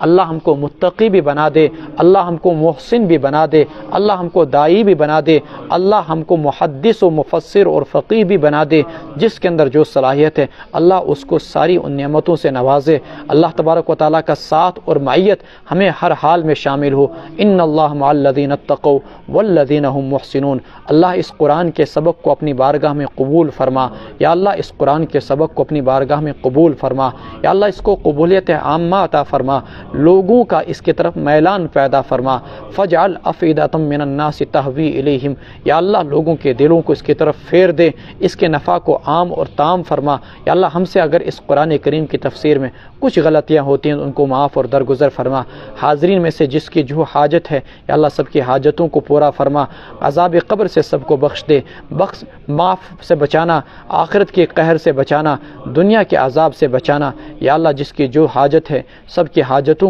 اللہ ہم کو متقی بھی بنا دے، اللہ ہم کو محسن بھی بنا دے، اللہ ہم کو داعی بھی بنا دے، اللہ ہم کو محدث و مفسر اور فقیہ بھی بنا دے، جس کے اندر جو صلاحیت ہے اللہ اس کو ساری ان نعمتوں سے نوازے۔ اللہ تبارک و تعالیٰ کا ساتھ اور معیت ہمیں ہر حال میں شامل ہو۔ ان اللہ مع الذین اتقوا والذین هم محسنون۔ اللہ اس قرآن کے سبق کو اپنی بارگاہ میں قبول فرما، یا اللہ اس قرآن کے سبق کو اپنی بارگاہ میں قبول فرما، یا اللہ اس کو قبولیت عامہ عطا فرما، لوگوں کا اس کی طرف میلان پیدا فرما۔ فاجعل افئدۃ من الناس تہوی الیہم، یا اللہ لوگوں کے دلوں کو اس کی طرف پھیر دے، اس کے نفع کو عام اور تام فرما۔ یا اللہ ہم سے اگر اس قرآن کریم کی تفسیر میں کچھ غلطیاں ہوتی ہیں ان کو معاف اور درگزر فرما۔ حاضرین میں سے جس کی جو حاجت ہے یا اللہ سب کی حاجتوں کو پورا فرما، عذاب قبر سے سب کو بخش دے، معاف سے بچانا، آخرت کے قہر سے بچانا، دنیا کے عذاب سے بچانا۔ یا اللہ جس کی جو حاجت ہے سب کی حاجتوں